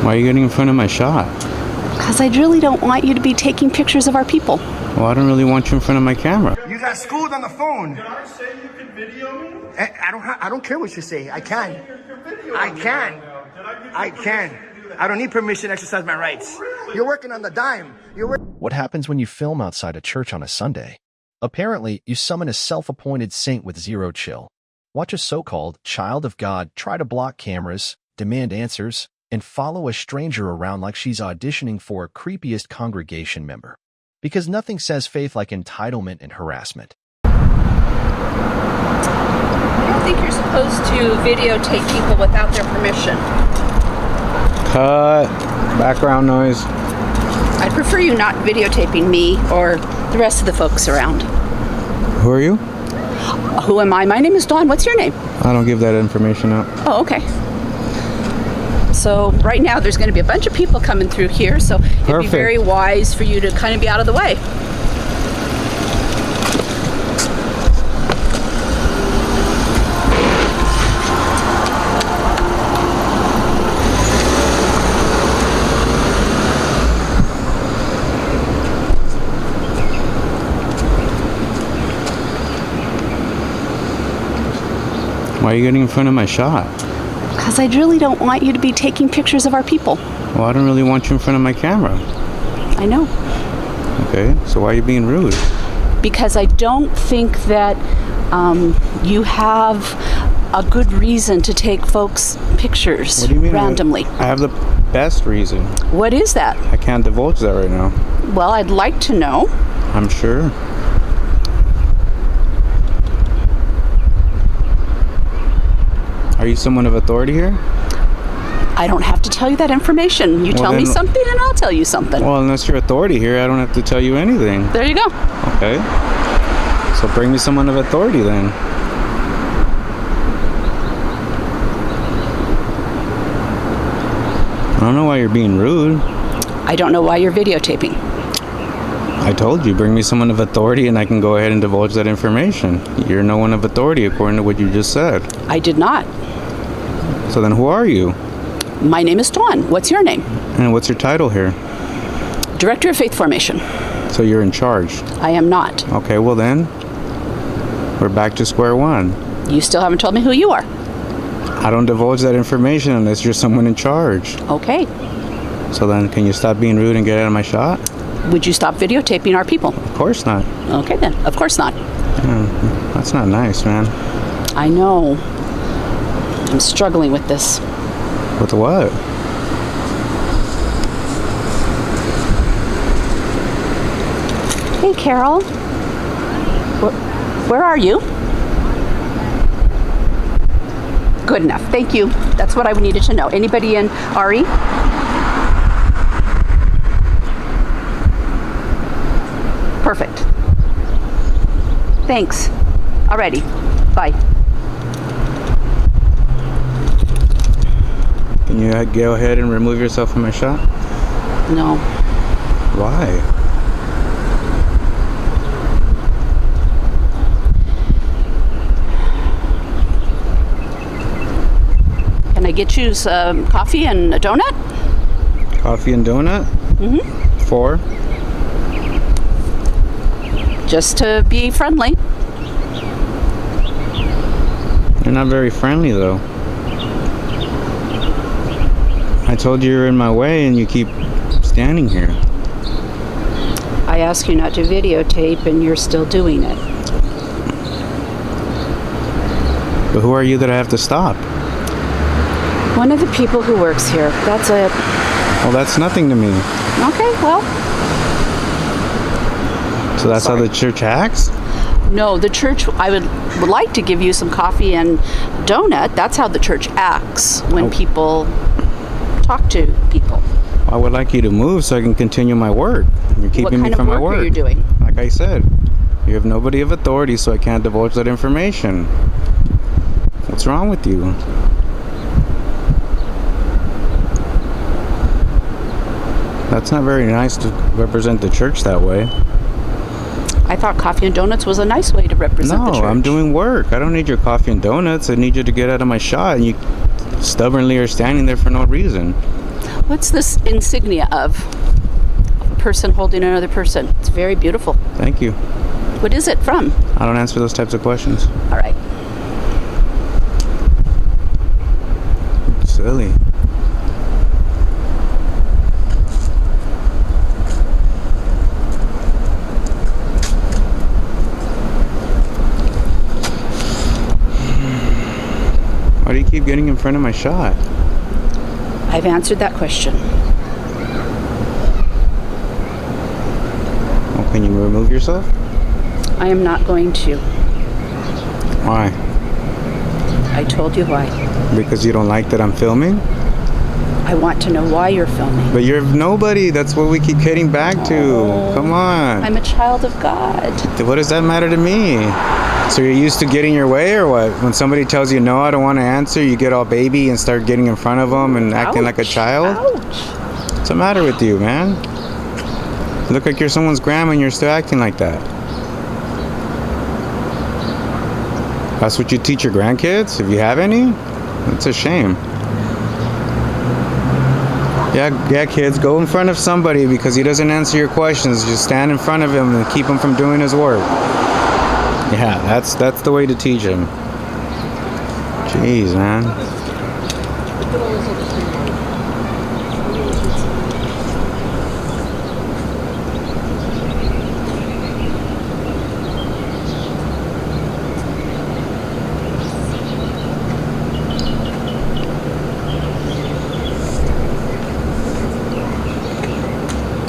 Why are you getting in front of my shot? Because I really don't want you to be taking pictures of our people. Well, I don't really want you in front of my camera. You got schooled on the phone. Did I say you can video me? I don't care what you say. I can. I Right can. now. Did I give you I permission can. to do that? I don't need permission to exercise my rights. Really? You're working on the dime. What happens when you film outside a church on a Sunday? Apparently, you summon a self-appointed saint with zero chill. Watch a so-called child of God try to block cameras, demand answers, and follow a stranger around like she's auditioning for a creepiest congregation member. Because nothing says faith like entitlement and harassment. I don't think you're supposed to videotape people without their permission. Cut. Background noise. I'd prefer you not videotaping me or the rest of the folks around. Who are you? Who am I? My name is Dawn. What's your name? I don't give that information out. Oh, okay. So right now there's going to be a bunch of people coming through here, so it'd be Perfect. very wise for you to kind of be out of the way. Why are you getting in front of my shot? Because I really don't want you to be taking pictures of our people. Well, I don't really want you in front of my camera. I know. Okay, so why are you being rude? Because I don't think that you have a good reason to take folks' pictures What do you mean? randomly. I have the best reason. What is that? I can't divulge that right now. Well, I'd like to know. I'm sure. Are you someone of authority here? I don't have to tell you that information. You Well, tell me then- something and I'll tell you something. Well, unless you're authority here, I don't have to tell you anything. There you go. Okay. So bring me someone of authority then. I don't know why you're being rude. I don't know why you're videotaping. I told you, bring me someone of authority and I can go ahead and divulge that information. You're no one of authority according to what you just said. I did not. So then who are you? My name is Dawn. What's your name? And what's your title here? Director of Faith Formation. So you're in charge. I am not. Okay, well then, we're back to square one. You still haven't told me who you are. I don't divulge that information unless you're someone in charge. Okay. So then, can you stop being rude and get out of my shot? Would you stop videotaping our people? Of course not. Okay then. Of course not. That's not nice, man. I know. I'm struggling with this. With what? Hey, Carol. Where are you? Good enough. Thank you. That's what I needed to know. Anybody in RE? Perfect. Thanks. Alrighty. Bye. Can you go ahead and remove yourself from my shot? No. Why? Can I get you some coffee and a donut? Coffee and donut? Mm-hmm. 4? Just to be friendly. You're not very friendly, though. I told you you're in my way and you keep standing here. I asked you not to videotape and you're still doing it. But who are you that I have to stop? One of the people who works here. That's it. Well, that's nothing to me. Okay, well. So that's how the church acts? No, the church, I would like to give you some coffee and donut. That's how the church acts when people talk to people. I would like you to move so I can continue my work. You're keeping me from my work. What kind of work are you doing? Like I said, you have nobody of authority, so I can't divulge that information. What's wrong with you? That's not very nice to represent the church that way. I thought coffee and donuts was a nice way to represent the church. No, I'm doing work. I don't need your coffee and donuts. I need you to get out of my shot, and you stubbornly are standing there for no reason. What's this insignia of? A person holding another person. It's very beautiful. Thank you. What is it from? I don't answer those types of questions. All right. Silly. Why do you keep getting in front of my shot? I've answered that question. Well, can you remove yourself? I am not going to. Why? I told you why. Because you don't like that I'm filming? I want to know why you're filming. But you're nobody. That's what we keep getting back to. Oh. Come on. I'm a child of God. What does that matter to me? So you're used to getting your way or what? When somebody tells you no, I don't want to answer, you get all baby and start getting in front of them and acting like a child? Ouch. What's the matter with you, man? You look like you're someone's grandma and you're still acting like that. That's what you teach your grandkids, if you have any? That's a shame. Yeah, kids, go in front of somebody because he doesn't answer your questions. Just stand in front of him and keep him from doing his work. Yeah, that's the way to teach him. Jeez, man.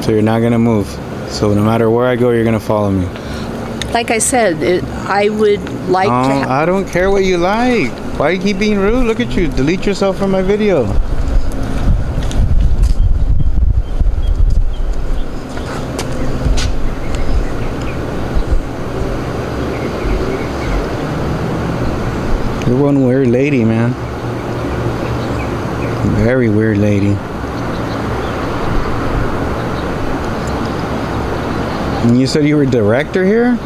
So you're not gonna move. So no matter where I go, you're gonna follow me. Like I said, I would like to. I don't care what you like. Why do you keep being rude? Look at you. Delete yourself from my video. You're one weird lady, man. Very weird lady. And you said you were director here?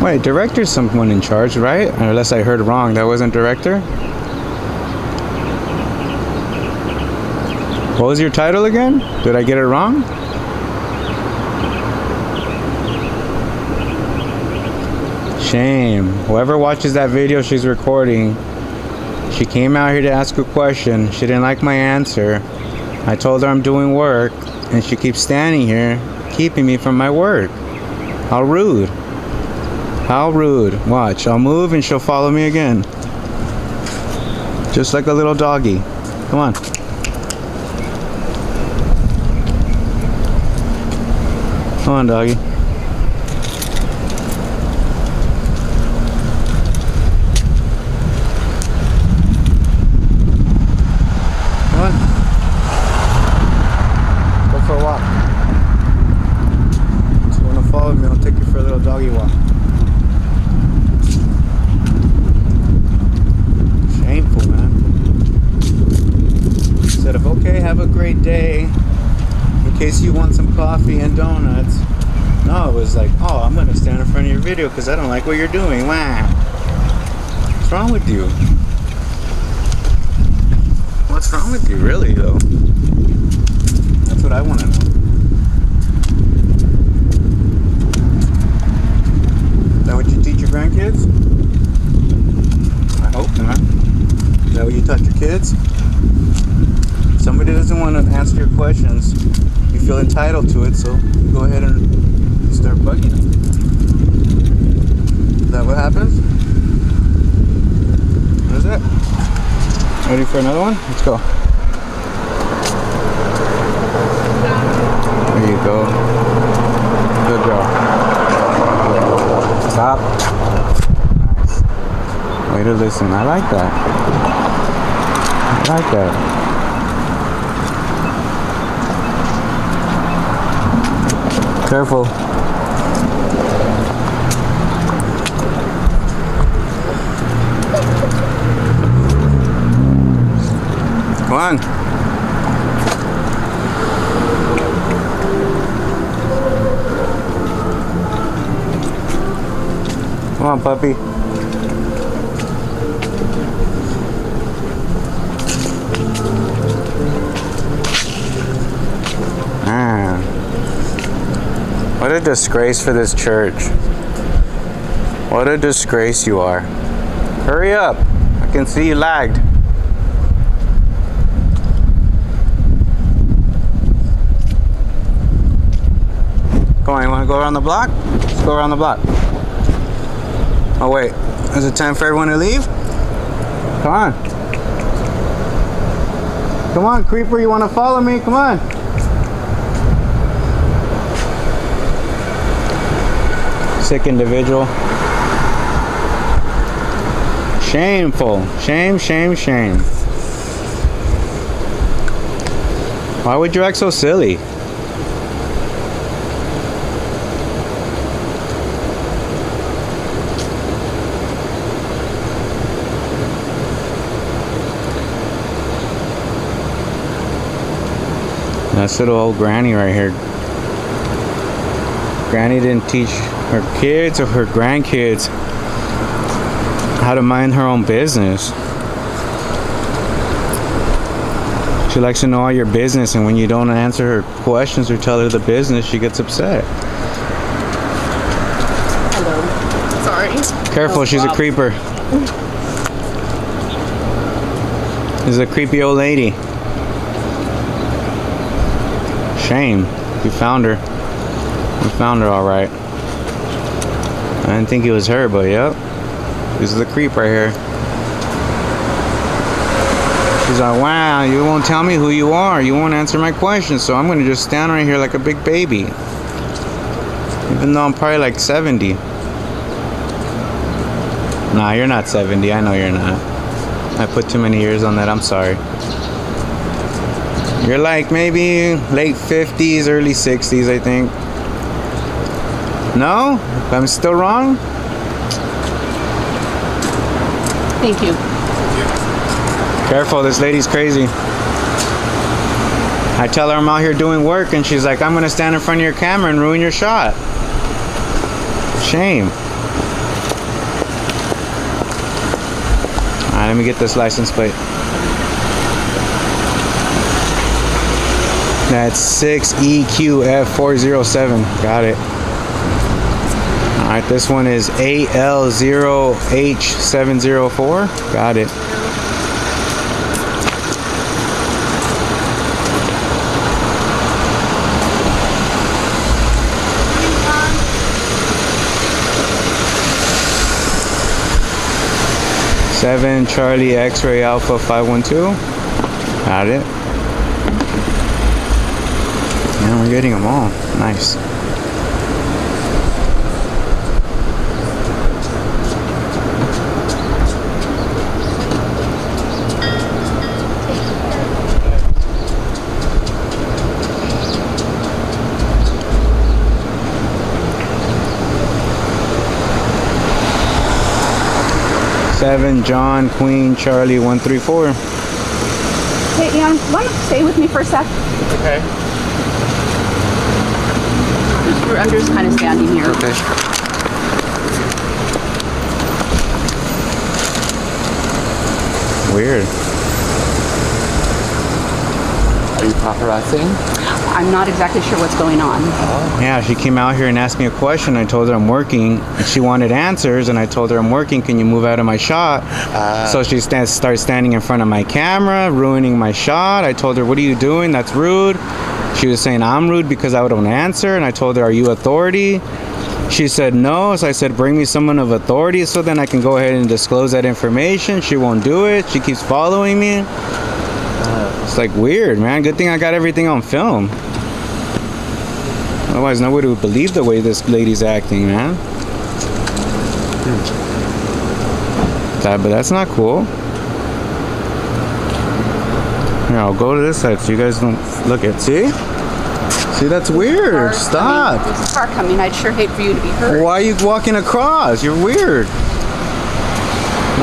Wait, director's someone in charge, right? Unless I heard wrong, that wasn't director? What was your title again? Did I get it wrong? Shame. Whoever watches that video she's recording, she came out here to ask a question. She didn't like my answer. I told her I'm doing work, and she keeps standing here, keeping me from my work. How rude. How rude. Watch, I'll move and she'll follow me again. Just like a little doggy. Come on. Come on, doggy. Come on. Go for a walk. If you want to follow me, I'll take you for a little doggy walk. Shameful, man. Instead of, okay, have a great day, in case you want some coffee and donuts. No, it was like, oh, I'm going to stand in front of your video because I don't like what you're doing. Wow. What's wrong with you? What's wrong with you, really, though? That's what I want to know. Is that what you teach your grandkids? I hope not. Is that what you taught your kids? If somebody doesn't want to answer your questions, you feel entitled to it, so you go ahead and start bugging them. Is that what happens? What is it? Ready for another one? Let's go. There you go. Good girl. Stop. Nice. Way to listen. I like that. I like that. Careful. Come on. Come on, puppy. What a disgrace for this church. What a disgrace you are. Hurry up. I can see you lagged. Come on, you want to go around the block? Let's go around the block. Oh wait, is it time for everyone to leave? Come on. Come on, creeper, you want to follow me? Come on. Sick individual. Shameful. Shame, shame, shame. Why would you act so silly? That's little old granny right here. Granny didn't teach her kids or her grandkids how to mind her own business. She likes to know all your business, and when you don't answer her questions or tell her the business, she gets upset. Hello. Sorry. Careful, she's a creeper. This is a creepy old lady. Shame. You found her. You found her all right. I didn't think it was her, but yep. This is the creep right here. She's like, wow, you won't tell me who you are. You won't answer my questions, so I'm going to just stand right here like a big baby. Even though I'm probably like 70. Nah, you're not 70. I know you're not. I put too many years on that. I'm sorry. You're like maybe late 50s, early 60s, I think. No? I'm still wrong? Thank you. Careful, this lady's crazy. I tell her I'm out here doing work, and she's like, I'm gonna stand in front of your camera and ruin your shot. Shame. Alright, let me get this license plate. That's 6EQF407. Got it. Alright, this one is AL0H704. Got it. Seven Charlie X-ray Alpha 512. Got it. Yeah, we're getting them all. Nice. Seven John Queen Charlie 134. Hey, Ian, want to stay with me for a sec? Okay. I'm just kind of standing here. Okay. Weird. Are you paparazziing? I'm not exactly sure what's going on. Yeah, she came out here and asked me a question. I told her I'm working. And she wanted answers, and I told her I'm working. Can you move out of my shot? So she starts standing in front of my camera, ruining my shot. I told her, what are you doing? That's rude. She was saying I'm rude because I don't answer, and I told her, are you authority? She said no, so I said bring me someone of authority so then I can go ahead and disclose that information. She won't do it. She keeps following me. It's like weird, man. Good thing I got everything on film. Otherwise nobody would believe the way this lady's acting, man. But that's not cool. Here, I'll go to this side so you guys don't look at. See? See, that's weird. Stop. There's a car coming. I'd sure hate for you to be hurt. Why are you walking across? You're weird.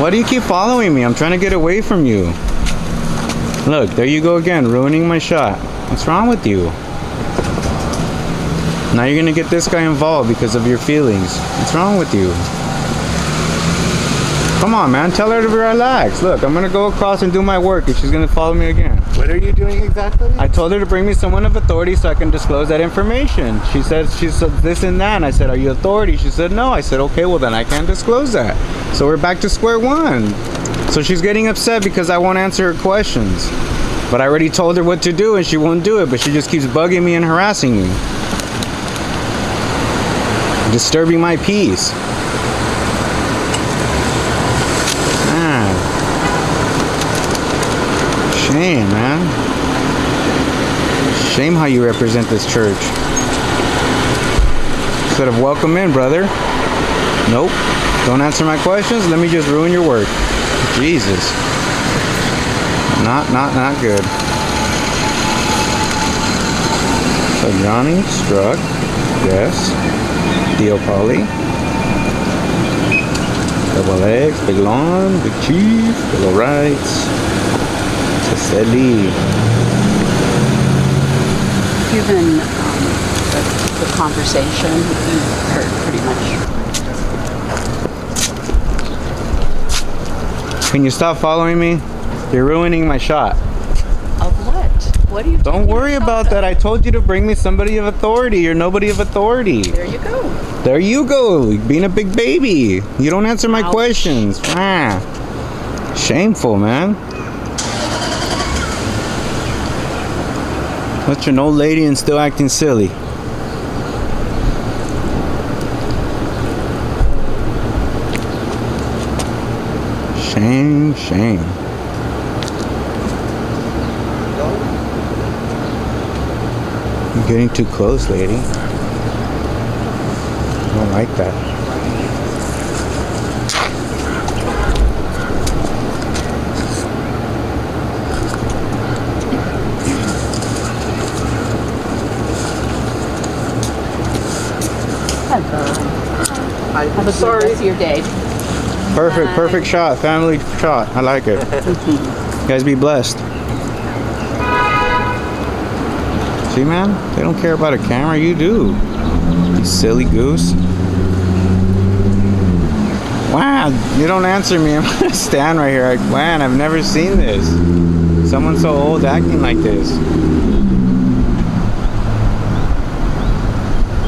Why do you keep following me? I'm trying to get away from you. Look, there you go again, ruining my shot. What's wrong with you? Now you're gonna get this guy involved because of your feelings. What's wrong with you? Come on, man. Tell her to relax. Look, I'm gonna go across and do my work if she's gonna follow me again. What are you doing exactly? I told her to bring me someone of authority so I can disclose that information. She said this and that, and I said, are you authority? She said no. I said, okay, well then I can't disclose that. So we're back to square one. So she's getting upset because I won't answer her questions. But I already told her what to do and she won't do it, but she just keeps bugging me and harassing me. Disturbing my peace. Man. Shame, man. Shame how you represent this church. Instead of welcome in, brother. Nope. Don't answer my questions. Let me just ruin your work. Jesus. Not good. So Johnny struck. Yes. Theo Polly. Double X, Big Lawn, Big Chief, Double Rights. Cecily. Given the conversation, you've heard pretty much. Can you stop following me? You're ruining my shot. Of what? What are you Don't worry about that. I told you to bring me somebody of authority. You're nobody of authority. There you go. There you go. Being a big baby. You don't answer my Ouch. questions. Ah. Shameful, man. Such an old lady and still acting silly. Shame, shame. You're getting too close, lady. I don't like that. Have a good rest of your day. Perfect shot. Family shot. I like it. You guys be blessed. See, man? They don't care about a camera. You do. You silly goose. Wow, you don't answer me. I'm gonna stand right here. Man, I've never seen this. Someone so old acting like this.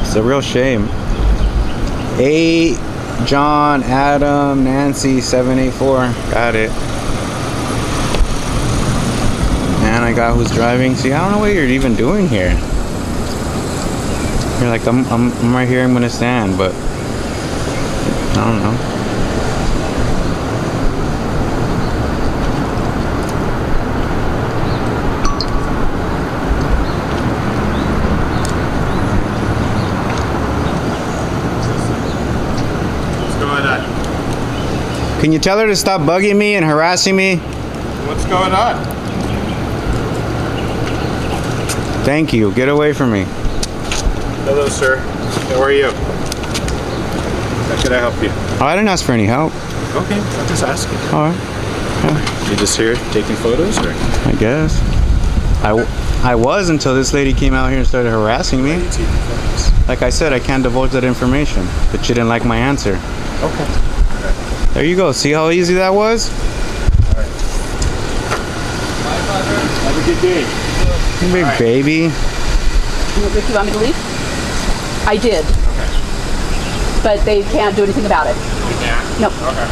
It's a real shame. 8 John Adam Nancy 784. Got it. And I got who's driving. See, I don't know what you're even doing here. You're like, I'm right here. I'm gonna stand, but I don't know. Can you tell her to stop bugging me and harassing me? What's going on? Thank you. Get away from me. Hello, sir. How are you? How can I help you? Oh, I didn't ask for any help. Okay, I'm just asking. All right. You just here taking photos, or? I guess. I was until this lady came out here and started harassing me. Taking photos. Like I said, I can't divulge that information, but she didn't like my answer. Okay. There you go. See how easy that was? Alright. Bye, Father. Have a good day. You big baby. Rick, you want me to leave? I did. Okay. But they can't do anything about it. You can? Nope. Okay.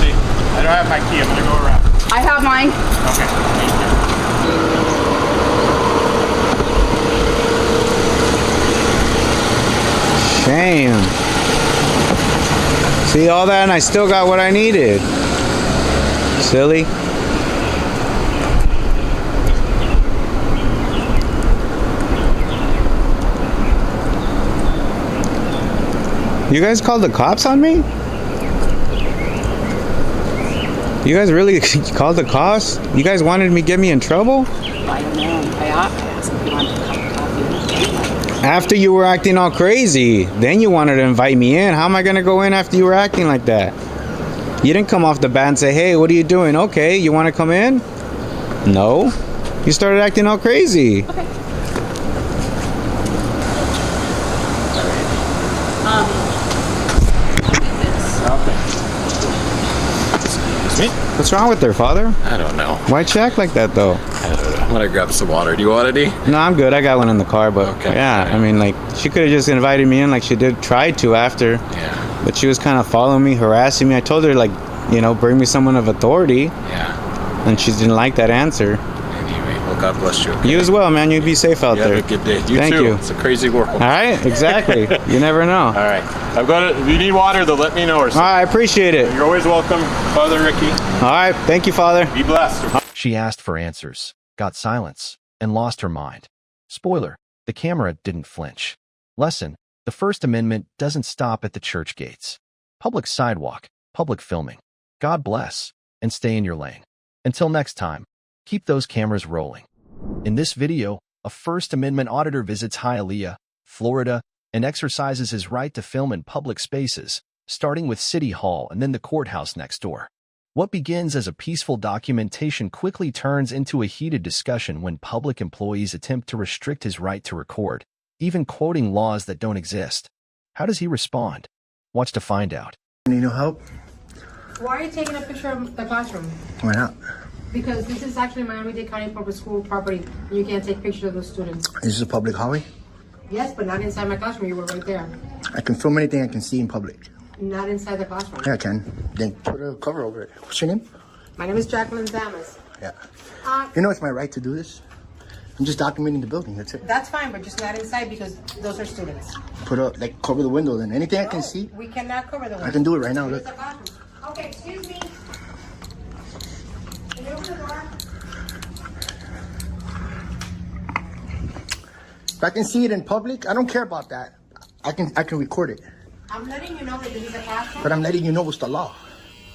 See, I don't have my key. I'm gonna go around. I have mine. Okay. Thank you. Shame. See all that and I still got what I needed. Silly. You guys called the cops on me? You guys really called the cops? You guys wanted me to get me in trouble? I don't know. I asked if you wanted a cup of coffee. After you were acting all crazy, then you wanted to invite me in. How am I gonna go in after you were acting like that? You didn't come off the bat and say, hey, what are you doing? Okay, you wanna come in? No. You started acting all crazy. Okay. Okay. Excuse me? What's wrong with her, Father? I don't know. Why'd she act like that, though? I don't know. I'm gonna grab some water. Do you want any? No, I'm good. I got one in the car, but Okay. yeah, I mean, like, she could have just invited me in like she did try to after. Yeah. But she was kind of following me, harassing me. I told her, like, you know, bring me someone of authority, Yeah. and she didn't like that answer. Anyway, well, God bless you. Okay? You as well, man. You be safe out You there. have a good day. You Thank too. you. It's a crazy world. All right, exactly. You never know. All right. I've got it. If you need water, though, let me know. Or All right, I appreciate it. You're always welcome, Father Ricky. All right, thank you, Father. Be blessed. She asked for answers, got silence, and lost her mind. Spoiler, the camera didn't flinch. Lesson, the First Amendment doesn't stop at the church gates. Public sidewalk, public filming. God bless, and stay in your lane. Until next time, keep those cameras rolling. In this video, a First Amendment auditor visits Hialeah, Florida, and exercises his right to film in public spaces, starting with City Hall and then the courthouse next door. What begins as a peaceful documentation quickly turns into a heated discussion when public employees attempt to restrict his right to record, even quoting laws that don't exist. How does he respond? Watch to find out. Need no help? Why are you taking a picture of the classroom? Why not? Because this is actually Miami-Dade County Public School property. And you can't take pictures of the students. This is a public hallway. Yes, but not inside my classroom. You were right there. I can film anything I can see in public. Not inside the classroom. Yeah, I can. Then put a cover over it. What's your name? My name is Jacqueline Damas. Yeah. You know it's my right to do this. I'm just documenting the building. That's it. That's fine, but just not inside because those are students. Put a cover the window. Then anything I can see. We cannot cover the window. I can do it right now. Here's Look. the classroom. Okay, excuse me. Can you open the door? If I can see it in public, I don't care about that. I can record it. I'm letting you know that this is a classroom. But I'm letting you know what's the law.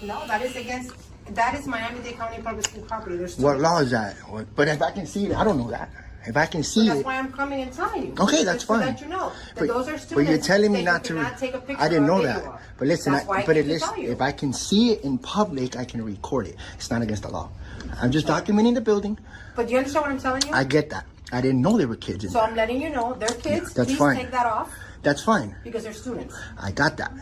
No, that is Miami-Dade County Public School property. There's What students. law is that? But if I can see it, I don't know that. If I can see That's it. why I'm coming and telling you. Okay, that's Just fine. To let you know that But, those are students. but you're telling me that not you to. cannot take a picture I didn't or know video that. of. But listen, That's why I but came to listen, tell you. if I can see it in public, I can record it. It's not against the law. I'm just documenting the building. But do you understand what I'm telling you? I get that. I didn't know there were kids in So there. I'm letting you know they're kids. That's Please fine. take that off That's fine. because they're students. I got that.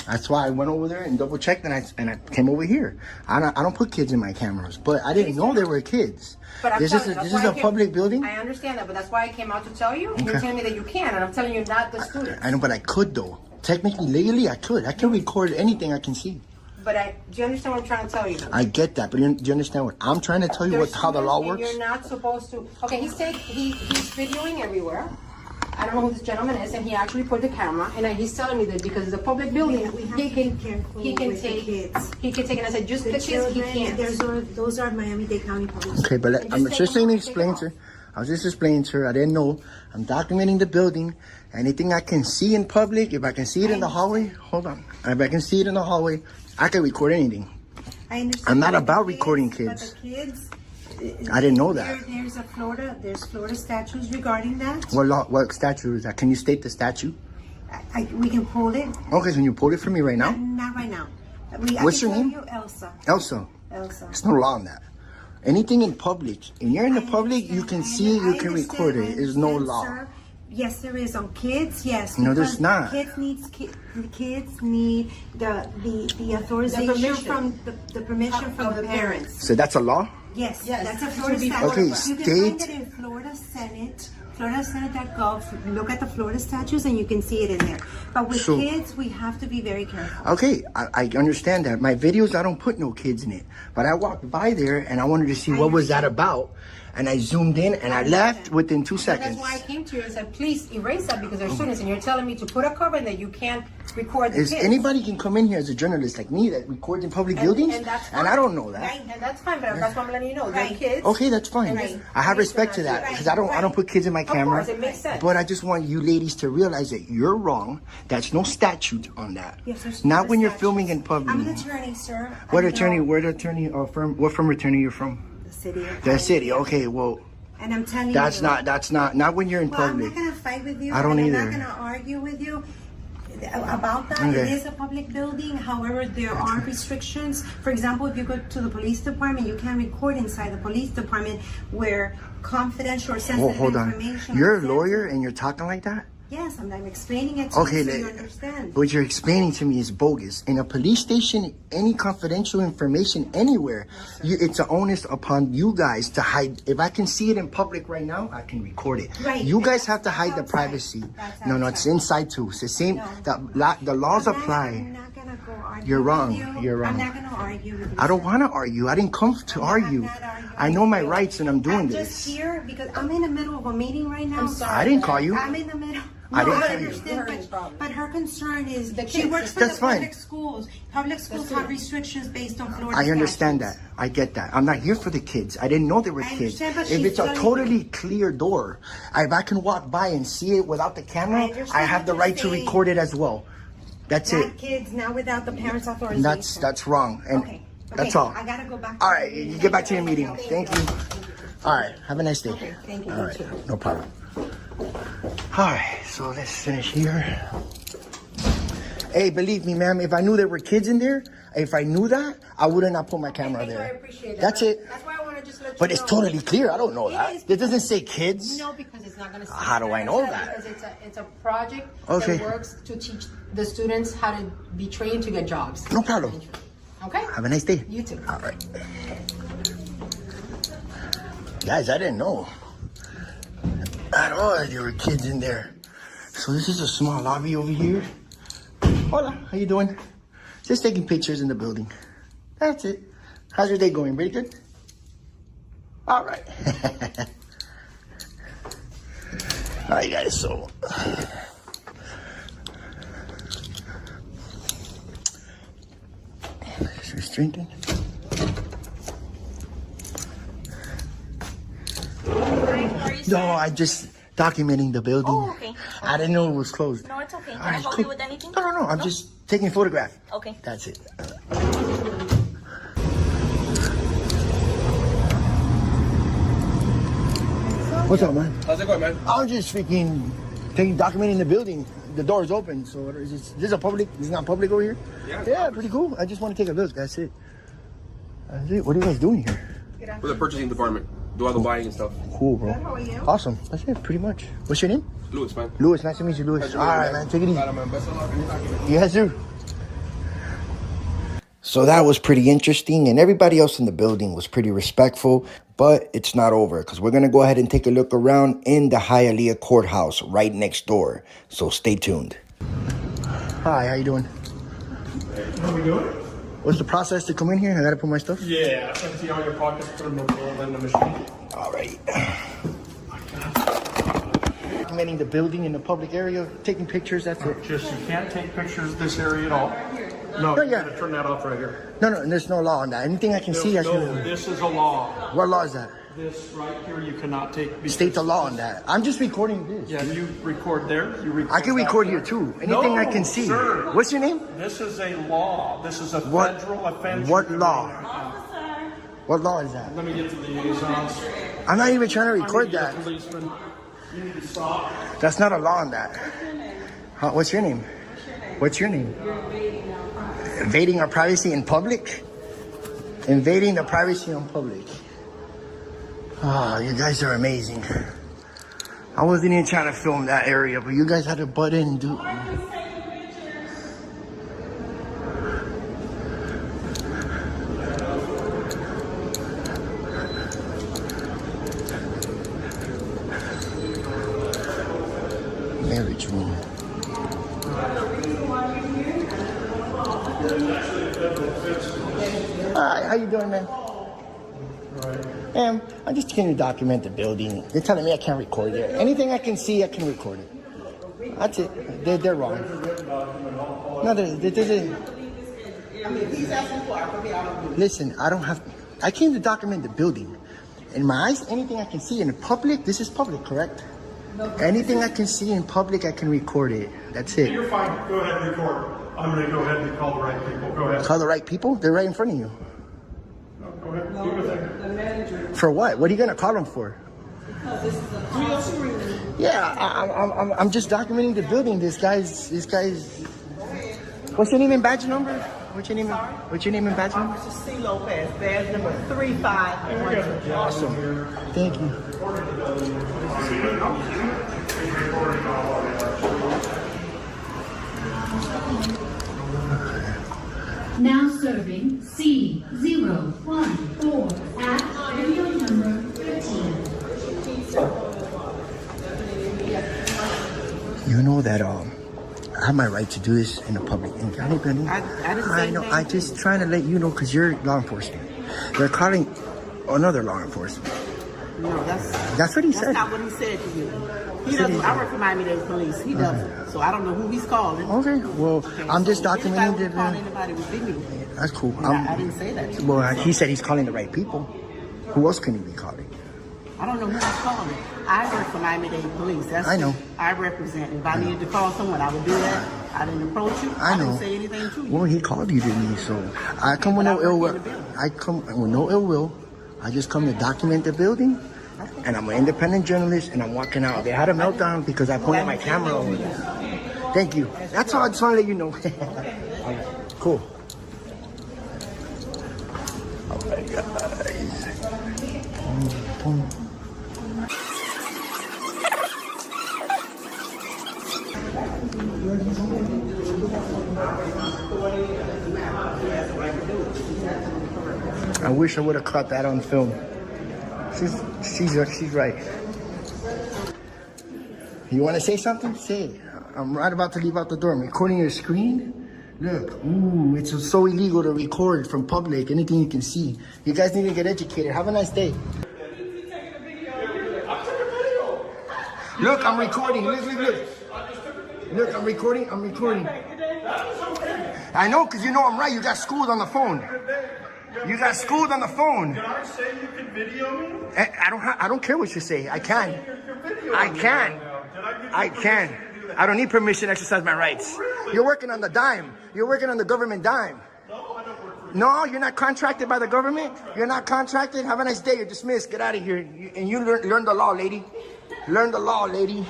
That's why I went over there and double checked, and I came over here. I don't put kids in my cameras, but I didn't know there were kids. But I'm This telling is you, this that's is why a I came- public building. I understand that, but that's why I came out to tell you. You're telling me that you can, and I'm telling you not the students. I know, but I could though. Technically, legally, I could. I can record anything I can see. But do you understand what I'm trying to tell you? I get that, but do you understand what I'm trying to tell you? There's How the law students, works? and you're not supposed to. Okay, he's videoing everywhere. I don't know who this gentleman is, and he actually put the camera, and he's telling me that because it's a public building, he can take. And I said, just the kids, he can't. Those are Miami-Dade County Public Schools. Okay, but I'm just just take saying it to off, explain take to it her. I was just explaining to her. I didn't know. I'm documenting the building. Anything I can see in public, if I can see it in the hallway, hold on. If I can see it in the hallway, I can record anything. I understand. I'm not but about the recording But kids. the kids. I didn't know that. There's Florida statutes regarding that. What law? What statute is that? Can you state the statute? We can pull it. Okay, can you pull it for me right now? Not right now. What's your name? Elsa. Elsa. Elsa. There's no law on that. Anything in public, when you're in the public, you can see, you can record it. There's no law. Sir. Yes, there is on kids. Yes. No, there's because not. Kids need the authorization from the permission from the parents. So that's a law? Yes, Yes. that's a Florida Should be statute. Okay, You can find state- it in Florida Senate. FloridaSenate.gov. Look at the Florida statutes and you can see it in there. But with So- kids, we have to be very careful. Okay, I understand that. My videos, I don't put no kids in it. But I walked by there and I wanted to see what was that about. And I zoomed in and I left within 2 seconds. That's why I came to you and said, please erase that because they're students, and you're telling me to put a cover and that you can't record the Is kids. anybody can come in here as a journalist like me that records in public buildings? And that's And fine. I don't know that. Right, and that's fine, but that's why I'm letting you know. They're kids. Okay, that's fine. Right. I have Please respect to do not that do because that. I don't put kids in my Of camera. course, it makes sense. But I just want you ladies to realize that you're wrong. That's no statute on that. Yes, there's Not when you're statutes. filming in public. I'm an attorney, sir. What I attorney? know What attorney or firm? What firm attorney you're from? The city. of The city. Miami. Okay, well, And I'm telling that's you. not when you're in Well, I'm public. not going to fight with you. I don't and either. I'm not going to argue with you about that. Okay. It is a public building. However, there are restrictions. For example, if you go to the police department, you can't record inside the police department where confidential or sensitive Hold on. information. You're a is lawyer sensitive. and you're talking like that? Yes, I'm explaining it to Okay, you so you understand. what you're explaining to me is bogus. In a police station, any confidential information anywhere, it's an onus upon you guys to hide. If I can see it in public right now, I can record it. Right. You guys have to hide the privacy. No, it's inside too. It's the same. The laws apply. I'm not gonna go argue. You're wrong. With you. You're wrong. I'm not gonna argue with you. I don't want to argue. I didn't come to argue. not arguing I know my with you. rights and I'm doing I'm this. just here because I'm in the middle of a meeting right now. I'm sorry. I didn't call you. I'm in the middle. I No, didn't I tell you. understand, but her concern is that she works for That's the fine. public schools. Public schools have restrictions based on Florida I understand statutes. that. I get that. I'm not here for the kids. I didn't know they were I kids. understand, but If she's it's a telling totally clear door, if I can walk by and see it without the camera, understand I have what the you're right to saying. record it as well. That's it. Not kids, not without the parents' authorization. That's wrong. And Okay. that's Okay, all. I gotta go back. All right, you get back to your meeting. Thank you. All right, have a nice day. Okay, thank you. All right, no problem. All right, so let's finish here. Hey, believe me, ma'am, if I knew there were kids in there, if I knew that, I would have not put my camera Thank you, I there. appreciate that. That's it. That's why I want to just let you But it's know. totally clear. I don't know It that. is It doesn't say kids. No, because it's not going to. How do I know that? Because it's a project Okay. that works to teach the students how to be trained to get jobs. No problem. Okay? Have a nice day. You too. All right. Guys, I didn't know at all that there were kids in there. So this is a small lobby over here. Hola, how you doing? Just taking pictures in the building. That's it. How's your day going? Pretty good? All right. All right, guys, so... This is drinking. No, I just documenting the building. Oh, okay. I didn't know it was closed. No, it's okay. Can All I right, help cool. you with anything? No, I'm just taking a photograph. Okay. That's it. What's up, man? How's it going, man? I'm just freaking documenting the building. The door is open, so this is a public. This is not public over here. Yeah, pretty cool. I just want to take a look. That's it. That's it. What are you guys doing here? We're the purchasing department. Do all the buying and stuff. Cool, bro. Awesome. That's it, pretty much. What's your name? Louis, man. Louis. Nice to meet you, Louis. All right, man. Take it easy. Yes, sir. So that was pretty interesting, and everybody else in the building was pretty respectful, but it's not over because we're going to go ahead and take a look around in the Hialeah courthouse right next door. So stay tuned. Hi, how you doing? How are we doing? What's the process to come in here? I got to put my stuff? Yeah, empty all your pockets, put them in the machine. All right. Documenting the building in the public area, taking pictures, that's it. Just, you can't take pictures of this area at all. No, you gotta turn that off right here. No, there's no law on that. Anything I can see, I No, can... this is a law. What law is that? This right here, you cannot take. State the law on that. I'm just recording this. Yeah, you record there. You record. I can back record there. here too. Anything I can see. Sir. What's your name? This is a law. This is a What- federal offense. what law? What law is that? Let me get to the liaisons. I'm not even trying to record I need to that. get a policeman. You need to stop. That's not a law on that. What's your name? What's your name? Invading our privacy in public? Invading the privacy in public. Ah, you guys are amazing. I wasn't even trying to film that area, but you guys had to butt in and do... Marriage room. Hi, how you doing, man? I'm just trying to document the building. They're telling me I can't record it. Anything I can see, I can record it. That's it. They're wrong. No, listen, I came to document the building. In my eyes, anything I can see in public, this is public, correct? Anything I can see in public, I can record it. That's it. You're fine. Go ahead and record. I'm going to go ahead and call the right people. Go ahead. Call the right people? They're right in front of you. No, go ahead. Do your thing. For what? What are you going to call them for? Yeah, I'm just documenting the building. This guy's. What's your name and badge number? What's your name and badge number? Officer C. Lopez, badge number 35. Awesome. Thank you. serving C014 at video number 15. You know that I have my right to do this in the public. And I didn't I know. I just trying to let you know because you're law enforcement. They're calling another law enforcement. No, that's what he said. That's not what he said to you. He doesn't. I work for Miami-Dade Police. He doesn't. So I don't know who he's calling. Okay. Well, I'm just documenting that. Anybody would be me. That's cool. I didn't say that. Well, he said he's calling the right people. Who else can he be calling? I don't know who he's calling. I work for Miami-Dade Police. That's I know. Who I represent. If I needed to call someone, I would do that. I didn't approach you. I know. Didn't say anything to you. Well, he called you to me, so I come with no ill will. I come with no ill will. I just come to document the building. And I'm an independent journalist, and I'm walking out. They had a meltdown because I pointed my camera over there. Thank you. That's all I just want to let you know. All right, cool. All right, guys. Boom. I wish I would have caught that on film. She's right. You want to say something? Say it. I'm right about to leave out the door. I'm recording your screen. Look, ooh, it's so illegal to record from public, anything you can see. You guys need to get educated. Have a nice day. Look, I'm recording. Look. Look, I'm recording. I know, because you know I'm right. You got schooled on the phone. You got schooled on the phone. Did I say you can video me? I don't care what you say. I can. I don't need permission to exercise my rights. Really? You're working on the dime. You're working on the government dime. No, I don't work for you. No, you're not contracted by the government. You're not contracted. Have a nice day. You're dismissed. Get out of here. And you learn the law, lady. Learn the law, lady.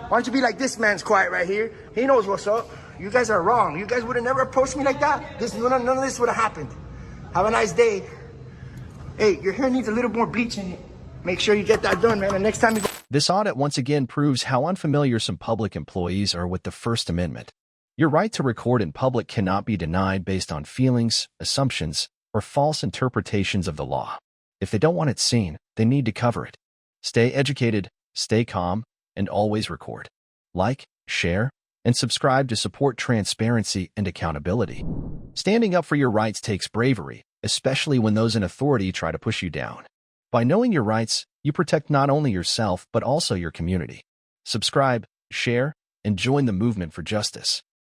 Why don't you be like this man's quiet right here? He knows what's up. You guys are wrong. You guys would have never approached me like that. None of this would have happened. Have a nice day. Hey, your hair needs a little more bleach in it. Make sure you get that done, man. And next time you go. This audit once again proves how unfamiliar some public employees are with the First Amendment. Your right to record in public cannot be denied based on feelings, assumptions, or false interpretations of the law. If they don't want it seen, they need to cover it. Stay educated, stay calm, and always record. Like, share, and subscribe to support transparency and accountability. Standing up for your rights takes bravery, especially when those in authority try to push you down. By knowing your rights, you protect not only yourself but also your community. Subscribe, share, and join the movement for justice.